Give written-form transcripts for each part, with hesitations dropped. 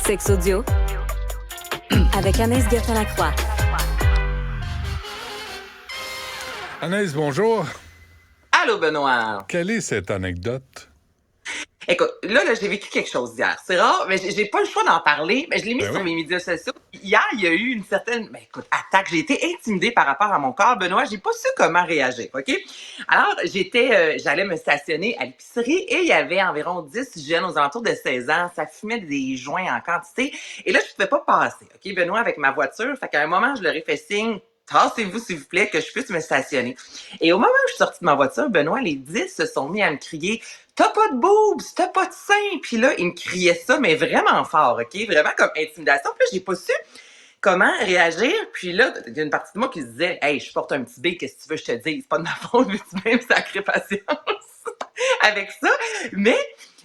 Sexe audio avec Anaïs Gertin-Lacroix. Anaïs, bonjour. Allô, Benoît. Quelle est cette anecdote? Écoute, là, j'ai vécu quelque chose hier. C'est rare, mais j'ai pas le choix d'en parler. Mais je l'ai mis sur Oui. mes médias sociaux. Hier, il y a eu une certaine, attaque. J'ai été intimidée par rapport à mon corps, Benoît. J'ai pas su comment réagir, OK? Alors, j'allais me stationner à l'épicerie et il y avait environ 10 jeunes aux alentours de 16 ans. Ça fumait des joints en quantité. Et là, je pouvais pas passer, OK, Benoît, avec ma voiture. Fait qu'à un moment, je leur ai fait signe. Tassez-vous, s'il vous plaît, que je puisse me stationner. Et au moment où je suis sortie de ma voiture, Benoît, les 10 se sont mis à me crier « T'as pas de boobs, t'as pas de seins! » Puis là, ils me criaient ça, mais vraiment fort, OK? Vraiment comme intimidation. Puis là, j'ai pas su comment réagir. Puis là, il y a une partie de moi qui se disait « Hey, je porte un petit B, qu'est-ce que tu veux que je te dise? C'est pas de ma faute, mais tu même sacrée patience avec ça. » Mais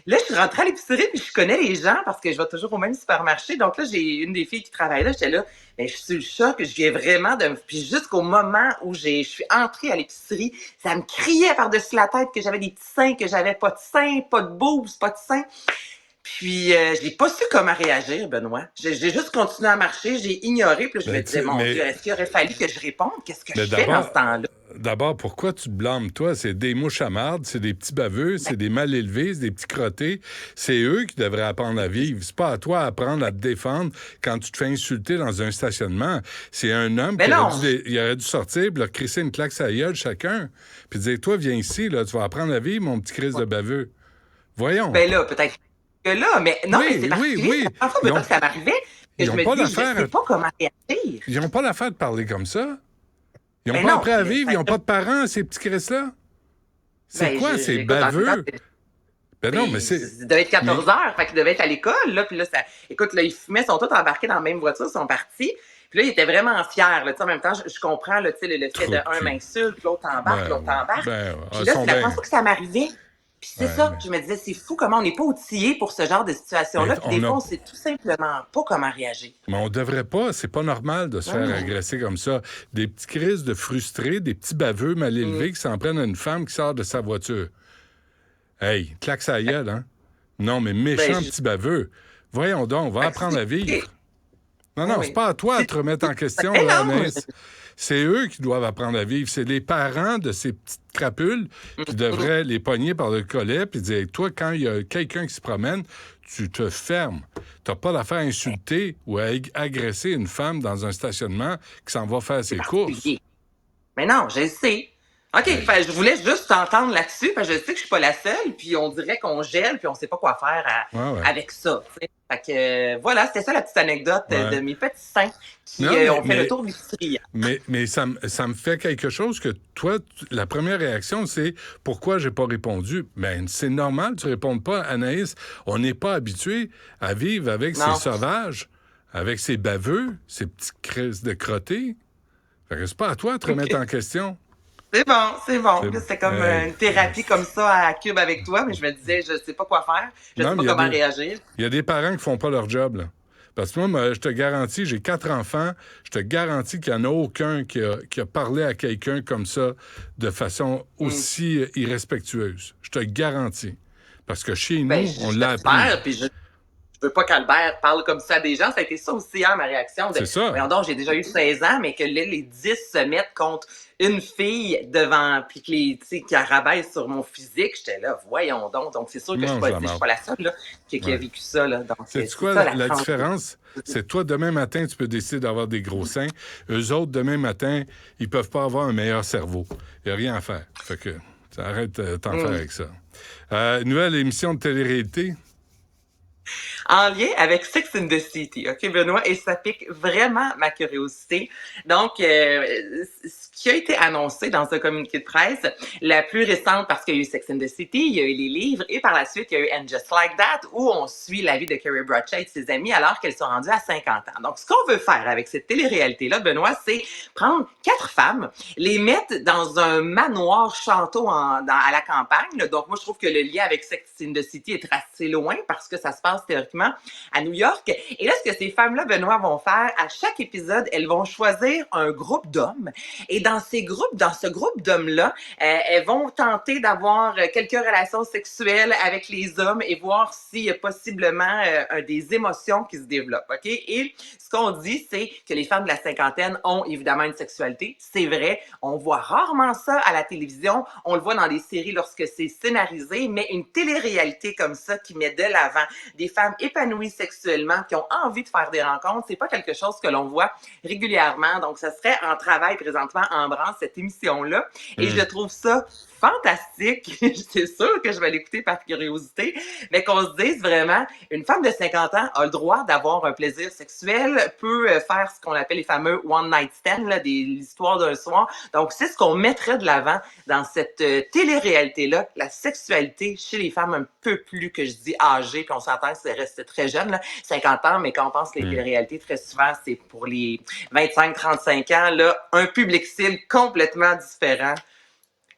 là, je suis rentrée à l'épicerie puis je connais les gens parce que je vais toujours au même supermarché. Donc là, j'ai une des filles qui travaille là. J'étais là, je suis sur le choc. Je viens vraiment de... Puis jusqu'au moment où je suis entrée à l'épicerie, ça me criait par-dessus la tête que j'avais des petits seins, que j'avais pas de seins, pas de boobs, pas de seins. Puis, j'ai pas su comment réagir, Benoît. J'ai juste continué à marcher, j'ai ignoré, puis là, je me disais, mon Dieu, est-ce qu'il aurait fallu que je réponde? Qu'est-ce que je fais dans ce temps-là? D'abord, pourquoi tu te blâmes, toi? C'est des mouches à marde, c'est des petits baveux, c'est des mal élevés, c'est des petits crottés. C'est eux qui devraient apprendre à vivre. C'est pas à toi d'apprendre à te défendre quand tu te fais insulter dans un stationnement. C'est un homme qui aurait dû sortir et leur crisser une claque sur la gueule chacun. Puis dire, toi, viens ici, là, tu vas apprendre à vivre, mon petit Chris de baveux. Voyons. Ben là, peut-être que là, mais non, mais c'est particulier. Oui. La première fois que ça m'arrivait, que je me dis, je sais pas comment réagir. Ils n'ont pas l'affaire de parler comme ça. Ils n'ont pas appris à vivre, ils n'ont pas de parents, ces petits Chris-là. C'est quoi, ces baveux? Ben non, mais c'est... Il devait être 14 heures, fait qu'il devait être à l'école, là, puis là, ça... Écoute, là, ils fumaient, ils sont tous embarqués dans la même voiture, ils sont partis, puis là, ils étaient vraiment fiers, là, tu sais, en même temps, je comprends, là, tu sais, le fait d'un m'insulte, l'autre embarque, l'autre embarque, puis là, c'est la première fois que ça m'arrivait. Puis c'est ça, je me disais, c'est fou comment on n'est pas outillé pour ce genre de situation-là. Puis des fois, on sait tout simplement pas comment réagir. Mais on devrait pas, c'est pas normal de se faire agresser comme ça. Des petits crises de frustrés, des petits baveux mal élevés qui s'en prennent à une femme qui sort de sa voiture. Hey, claque sa gueule, hein? Non, mais méchant petit baveux. Voyons donc, on va apprendre à vivre. Non, c'est pas à toi de te remettre en question, Anaïs. C'est eux qui doivent apprendre à vivre. C'est les parents de ces petites crapules qui devraient les pogner par le collet et dire, toi, quand il y a quelqu'un qui se promène, tu te fermes. T'as pas d'affaire à insulter ou à agresser une femme dans un stationnement qui s'en va faire ses courses. Mais non, je le sais. OK, je voulais juste t'entendre là-dessus, parce que je sais que je suis pas la seule, puis on dirait qu'on gèle, puis on sait pas quoi faire avec ça. T'sais. Fait que voilà, c'était ça la petite anecdote de mes petits seins qui ont fait le tour de l'épicerie. Mais ça me fait quelque chose que toi, la première réaction, c'est pourquoi j'ai pas répondu? Ben, c'est normal, tu réponds pas, Anaïs. On n'est pas habitué à vivre avec ces sauvages, avec ces baveux, ces petites crises de crottés. Fait que c'est pas à toi de te remettre en question. C'est bon. C'était comme une thérapie comme ça à Cube avec toi, mais je me disais, je sais pas quoi faire, je sais pas comment réagir. Il y a des parents qui font pas leur job, là. Parce que moi, je te garantis, j'ai 4 enfants, je te garantis qu'il n'y en a aucun qui a parlé à quelqu'un comme ça de façon aussi irrespectueuse. Je te garantis. Parce que chez nous, on l'a appris. Je veux pas qu'Albert parle comme ça à des gens. Ça a été ça aussi, ma réaction. C'est ça. Voyons donc, j'ai déjà eu 16 ans, mais que les 10 se mettent contre une fille devant, puis qui rabaisse sur mon physique. J'étais là, voyons donc. Donc, c'est sûr que je suis pas la seule là, qui a vécu ça. Là. C'est quoi la différence? C'est toi, demain matin, tu peux décider d'avoir des gros seins. Eux autres, demain matin, ils peuvent pas avoir un meilleur cerveau. Il n'y a rien à faire. Fait que, arrête de t'en faire avec ça. Nouvelle émission de télé-réalité. En lien avec Sex and the City, OK, Benoît? Et ça pique vraiment ma curiosité. Donc, ce qui a été annoncé dans un communiqué de presse, la plus récente, parce qu'il y a eu Sex and the City, il y a eu les livres, et par la suite, il y a eu And Just Like That, où on suit la vie de Carrie Bradshaw et de ses amis alors qu'elles sont rendues à 50 ans. Donc, ce qu'on veut faire avec cette télé-réalité-là, Benoît, c'est prendre 4 femmes, les mettre dans un manoir château à la campagne. Donc, moi, je trouve que le lien avec Sex and the City est assez loin parce que ça se passe passe théoriquement à New York. Et là, ce que ces femmes-là, Benoît, vont faire, à chaque épisode, elles vont choisir un groupe d'hommes. Et dans ce groupe d'hommes-là, elles vont tenter d'avoir quelques relations sexuelles avec les hommes et voir s'il y a possiblement des émotions qui se développent. OK? Et ce qu'on dit, c'est que les femmes de la cinquantaine ont évidemment une sexualité. C'est vrai. On voit rarement ça à la télévision. On le voit dans des séries lorsque c'est scénarisé, mais une télé-réalité comme ça qui met de l'avant des femmes épanouies sexuellement, qui ont envie de faire des rencontres, c'est pas quelque chose que l'on voit régulièrement. Donc, ça serait en travail présentement en branche, cette émission-là. Et je trouve ça fantastique. C'est sûr que je vais l'écouter par curiosité, mais qu'on se dise vraiment, une femme de 50 ans a le droit d'avoir un plaisir sexuel, peut faire ce qu'on appelle les fameux one night stand, là, l'histoire d'un soir. Donc, c'est ce qu'on mettrait de l'avant dans cette télé-réalité-là, la sexualité chez les femmes un peu plus, que je dis, âgées, puis on s'entend que ça reste très jeune, là, 50 ans, mais quand on pense que les télé-réalités, très souvent, c'est pour les 25-35 ans, là, un public cible complètement différent.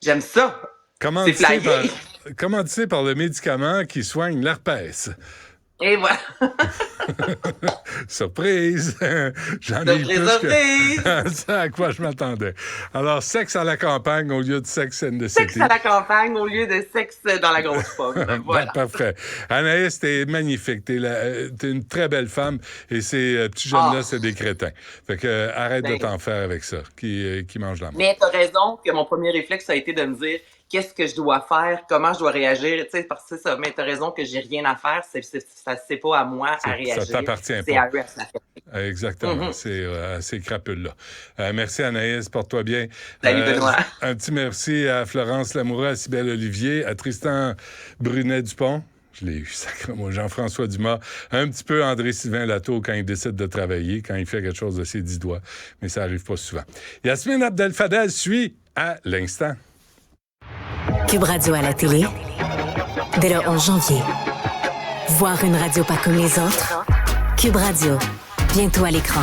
J'aime ça. Commandité par le médicament qui soigne l'herpès. Et voilà. Surprise! J'en ai eu plus que c'est à quoi je m'attendais. Alors, sexe à la campagne au lieu de Sex and the City. Sexe à la campagne au lieu de sexe dans la grosse pomme. Voilà. Parfait. Anaïs, t'es magnifique. T'es une très belle femme et ces petits jeunes-là, c'est des crétins. Fait que arrête de t'en faire avec ça, qui mange la mort. Mais t'as raison que mon premier réflexe a été de me dire qu'est-ce que je dois faire, comment je dois réagir, tu sais, parce que c'est ça. Mais t'as raison que j'ai rien à faire, c'est pas à moi à réagir. Ça t'appartient pas. C'est à eux à se faire. Exactement, c'est ces crapules-là. Merci Anaïs, porte-toi bien. Salut Benoît. Un petit merci à Florence Lamoureux, à Cybèle Olivier, à Tristan Brunet-Dupont. Je l'ai eu, sacrément. Jean-François Dumas, un petit peu André-Sylvain Latour quand il décide de travailler, quand il fait quelque chose de ses 10 doigts, mais ça arrive pas souvent. Yasmine Abdel-Fadel suit à l'instant. Cube Radio à la télé, dès le 11 janvier. Voir une radio pas comme les autres? Cube Radio, bientôt à l'écran.